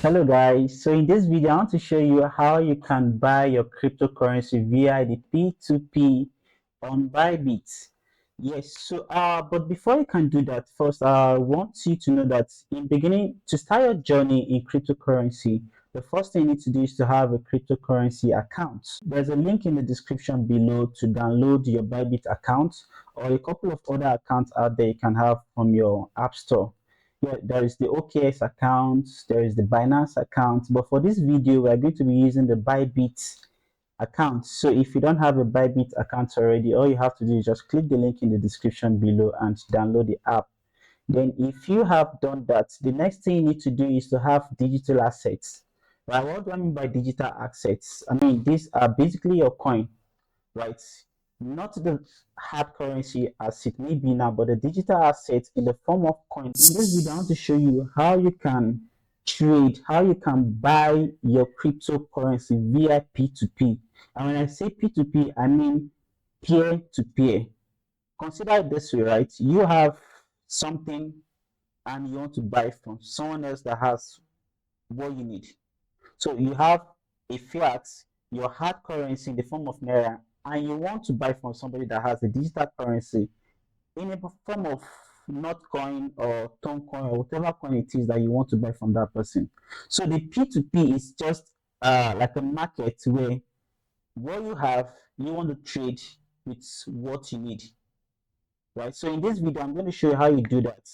Hello guys, so in this video I want to show you how you can buy your cryptocurrency via the P2P on BYBIT. Yes, but before you can do that, first I want you to know that in beginning to start your journey in cryptocurrency, the first thing you need to do is to have a cryptocurrency account. There's a link in the description below to download your BYBIT account or a couple of other accounts out there you can have from your app store. Yeah, there is the OKX account, there is the Binance account, but for this video, we are going to be using the BYBIT account. So if you don't have a BYBIT account already, all you have to do is just click the link in the description below and download the app. Then if you have done that, the next thing you need to do is to have digital assets. Right? What do I mean by digital assets? I mean, these are basically your coin, right? Not the hard currency as it may be now, but the digital assets in the form of coin. In this video, I want to show you how you can trade, how you can buy your cryptocurrency via P2P. And when I say P2P, I mean peer to peer. Consider it this way, right? You have something and you want to buy from someone else that has what you need. So you have a fiat, your hard currency in the form of naira, and you want to buy from somebody that has a digital currency in a form of not coin or ton coin or whatever coin it is that you want to buy from that person. So the P2P is just like a market where what you have, you want to trade with what you need, right? So in this video, I'm going to show you how you do that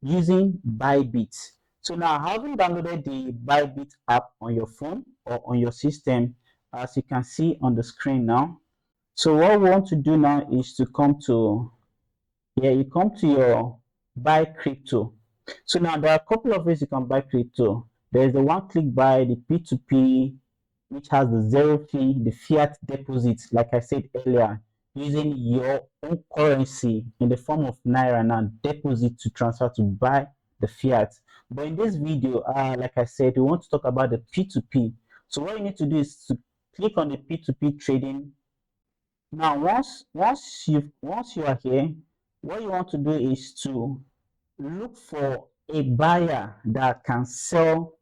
using BYBIT. So now, having downloaded the BYBIT app on your phone or on your system, as you can see on the screen now. So what we want to do now is to come to here. You come to your buy crypto. So now there are a couple of ways you can buy crypto. There's the one-click buy, the P2P, which has the zero fee, the fiat deposit, like I said earlier, using your own currency in the form of naira now, deposit to transfer to buy the fiat. But in this video, like I said, we want to talk about the P2P. So what you need to do is to click on the P2P trading. Now, once you are here, what you want to do is to look for a buyer that can sell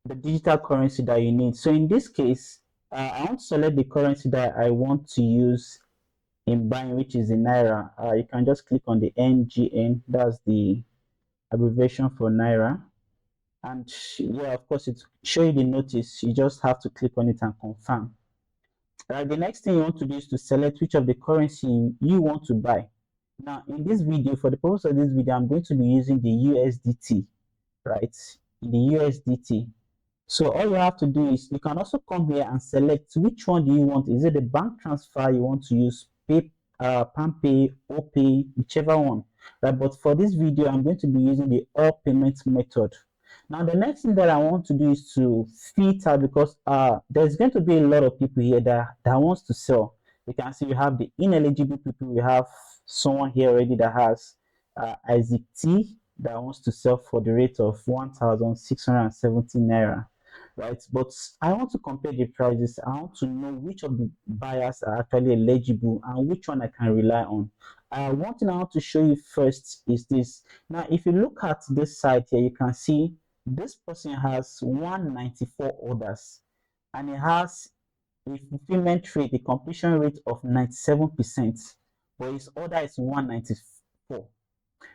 the digital currency that you need. So in this case, I want to select the currency that I want to use in buying, which is the naira. You can just click on the NGN, that's the abbreviation for naira. And yeah, of course, it show you the notice. You just have to click on it and confirm. The next thing you want to do is to select which of the currency you want to buy. Now, in this video, for the purpose of this video, I'm going to be using the USDT, right? In the USDT. So all you have to do is you can also come here and select which one do you want. Is it the bank transfer you want to use, PayPay, OPay, whichever one, right? But for this video, I'm going to be using the all payment method. Now, the next thing that I want to do is to filter because there's going to be a lot of people here that wants to sell. You can see we have the ineligible people. We have someone here already that has Isaac T that wants to sell for the rate of 1,670 naira, right? But I want to compare the prices. I want to know which of the buyers are actually eligible and which one I can rely on. One thing I want to show you first is this. Now, if you look at this side here, you can see this person has 194 orders and it has a fulfillment rate, a completion rate of 97%, but his order is 194.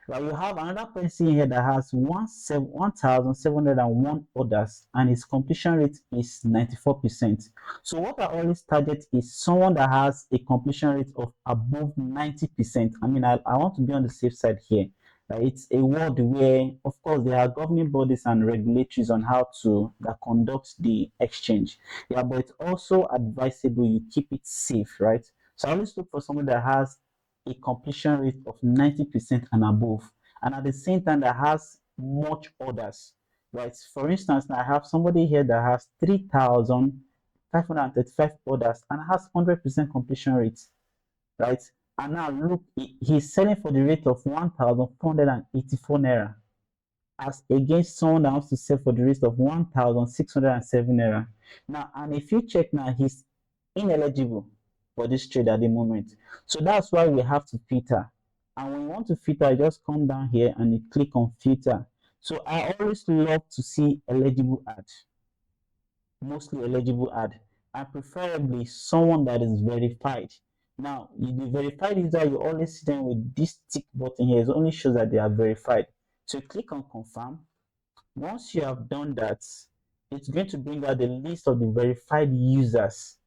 Right, you have another person here that has 1,701 orders and his completion rate is 94%. So what I always target is someone that has a completion rate of above 90%. I mean, I want to be on the safe side here. It's a world where, of course, there are governing bodies and regulatories on how to that conduct the exchange. Yeah, but it's also advisable you keep it safe, right? So I always look for someone that has a completion rate of 90% and above, and at the same time that has much orders, right? For instance, now I have somebody here that has 3,535 orders and has 100% completion rate, right? And now look, he's selling for the rate of 1,484 naira as against someone that wants to sell for the rate of 1,607 naira. Now, and if you check now, he's ineligible for this trade at the moment. So that's why we have to filter. And when you want to filter, just come down here and you click on filter. So I always love to see eligible ad, mostly eligible ad, and preferably someone that is verified. Now, the verified user, you always see them with this tick button here. It only shows that they are verified. So click on confirm. Once you have done that, it's going to bring out the list of the verified users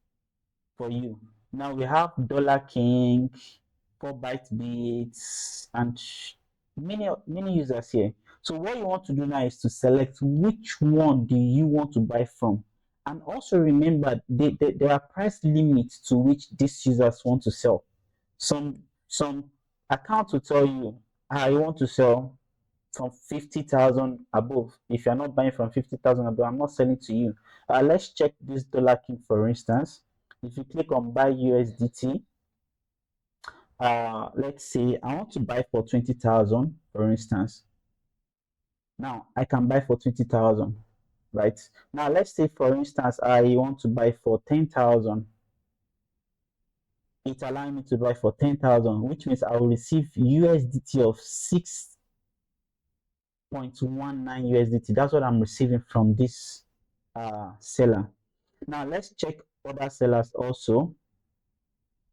for you. Now we have Dollar King, 4ByteBits, and many users here. So what you want to do now is to select which one do you want to buy from. And also remember, there are price limits to which these users want to sell. Some accounts will tell you, I want to sell from 50,000 above. If you're not buying from 50,000 above, I'm not selling to you. Let's check this Dollar King, for instance. If you click on buy USDT, let's say I want to buy for 20,000, for instance. Now I can buy for 20,000, right? Now let's say, for instance, I want to buy for 10,000. It's allowing me to buy for 10,000, which means I will receive USDT of 6.19 USDT. That's what I'm receiving from this seller. Now let's check other sellers also.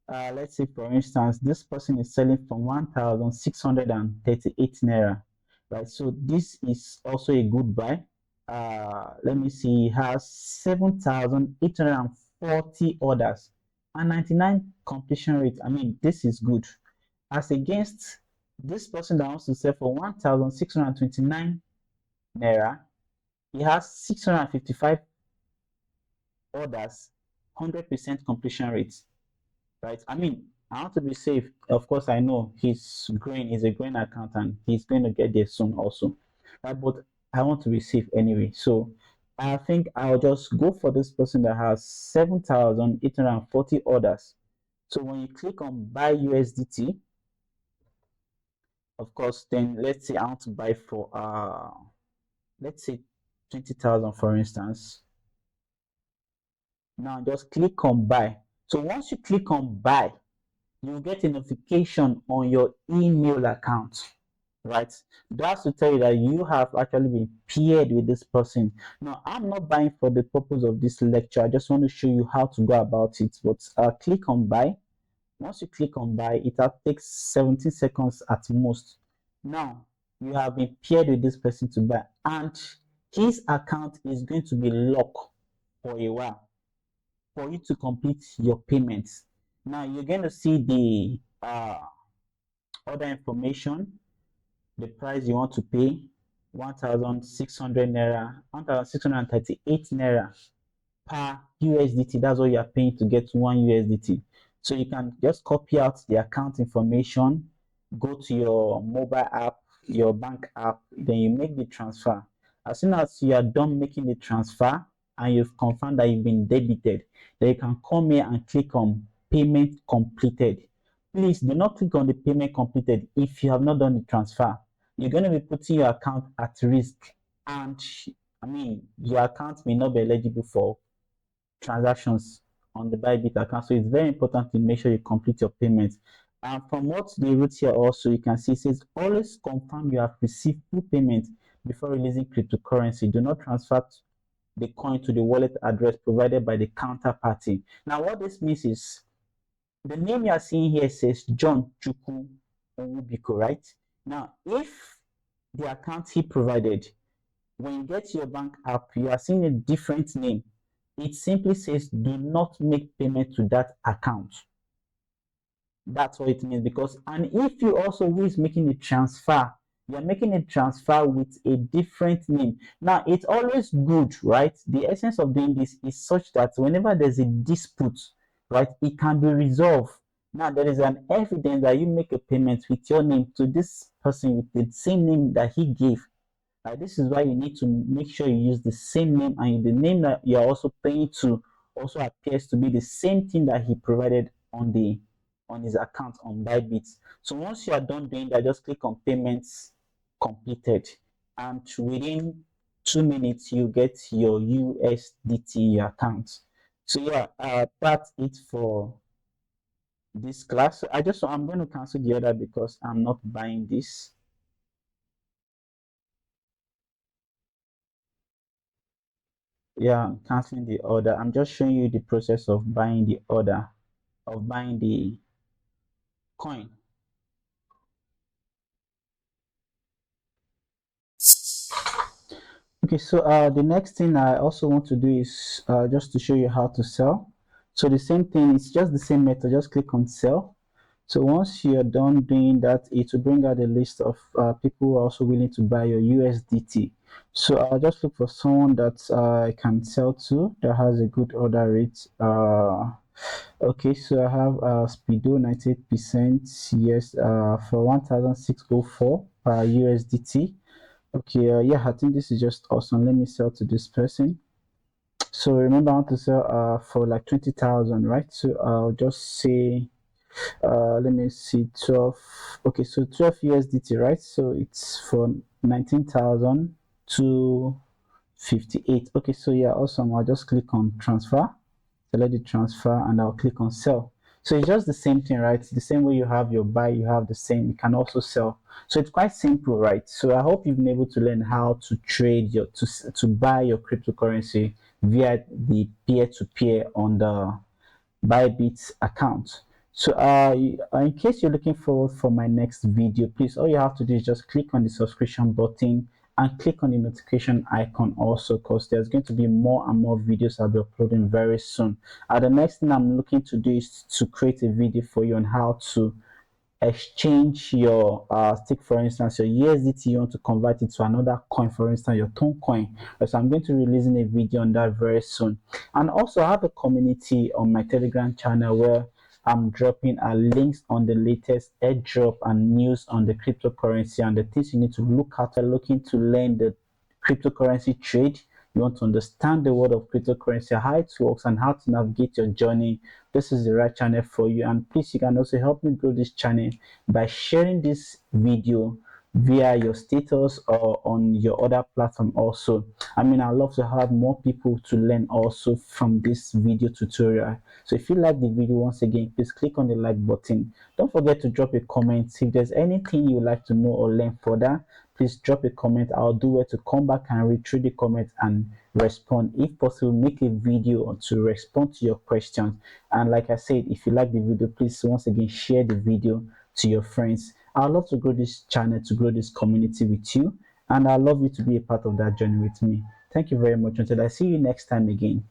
Let's say, for instance, this person is selling for 1,638 naira, right? So this is also a good buy. Let me see, he has 7,840 orders and 99 completion rate. I mean, this is good. As against this person that wants to sell for 1,629 naira, he has 655 orders, 100% completion rate, right? I mean, I want to be safe. Of course, I know he's growing, he's a growing account, and he's going to get there soon also, right? But I want to be safe anyway. So I think I'll just go for this person that has 7,840 orders. So when you click on buy USDT, of course, then let's say I want to buy for let's say 20,000, for instance. Now just click on buy. So once you click on buy, you'll get a notification on your email account, right? That's to tell you that you have actually been paired with this person. Now, I'm not buying for the purpose of this lecture. I just want to show you how to go about it. But click on buy. Once you click on buy, it takes 17 seconds at most. Now, you have been paired with this person to buy, and his account is going to be locked for a while for you to complete your payments. Now you're going to see the other information, the price you want to pay, 1,600 naira, 1,638 naira per USDT. That's what you are paying to get 1 USDT. So you can just copy out the account information, go to your mobile app, your bank app, then you make the transfer. As soon as you are done making the transfer and you've confirmed that you've been debited, then you can come here and click on payment completed. Please do not click on the payment completed if you have not done the transfer. You're going to be putting your account at risk, and I mean, your account may not be eligible for transactions on the BYBIT account. So it's very important to make sure you complete your payments. And from what they wrote here also, you can see it says always confirm you have received full payment before releasing cryptocurrency. Do not transfer the coin to the wallet address provided by the counterparty. Now, what this means is the name you are seeing here says John Chukwu Onwubiko, right? Now, if the account he provided, when you get to your bank app, you are seeing a different name. It simply says do not make payment to that account. That's what it means. Because, and if you also who is making the transfer, you're making a transfer with a different name. Now, it's always good, right? The essence of doing this is such that whenever there's a dispute, right, it can be resolved. Now, there is an evidence that you make a payment with your name to this person with the same name that he gave. This is why you need to make sure you use the same name, and the name that you're also paying to also appears to be the same thing that he provided on his account on BYBIT. So once you are done doing that, just click on payments completed, and within 2 minutes you get your USDT account. So yeah, that's it for this class. So I'm going to cancel the other because I'm not buying this. Yeah, I'm canceling the order. I'm just showing you the process of buying the order, of buying the coin. Okay, so the next thing I also want to do is just to show you how to sell. So the same thing, it's just the same method, just click on sell. So once you're done doing that, it will bring out a list of people who are also willing to buy your USDT. So I'll just look for someone that I can sell to that has a good order rate. Okay, so I have Speedo 98%, yes, for 1604 USDT. Okay, yeah, I think this is just awesome. Let me sell to this person. So remember, I want to sell for like 20,000, right? So I'll just say let me see 12. Okay, so 12 USDT, right? So it's for 19,258. Okay, so yeah, awesome. I'll just click on transfer, select the transfer, and I'll click on sell. So it's just the same thing, right? The same way you have your buy, you have the same, you can also sell. So it's quite simple, right? So I hope you've been able to learn how to trade your to buy your cryptocurrency via the peer-to-peer on the BYBIT account. So in case you're looking forward for my next video, please all you have to do is just click on the subscription button and click on the notification icon also, because there's going to be more and more videos I'll be uploading very soon. The next thing I'm looking to do is to create a video for you on how to exchange your take for instance your USDT, you want to convert it to another coin, for instance your tone coin. So I'm going to be releasing a video on that very soon. And also I have a community on my Telegram channel where I'm dropping links on the latest airdrop and news on the cryptocurrency and the things you need to look at looking to learn the cryptocurrency trade. You want to understand the world of cryptocurrency, how it works, and how to navigate your journey. This is the right channel for you. And please, you can also help me grow this channel by sharing this video via your status or on your other platform also. I mean, I love to have more people to learn also from this video tutorial. So if you like the video, once again, please click on the like button. Don't forget to drop a comment. If there's anything you would like to know or learn further, please drop a comment. I'll do it to come back and read through the comments and respond. If possible, make a video to respond to your questions. And like I said, if you like the video, please once again share the video to your friends. I'd love to grow this channel, to grow this community with you, and I'd love you to be a part of that journey with me. Thank you very much. Until I see you next time again.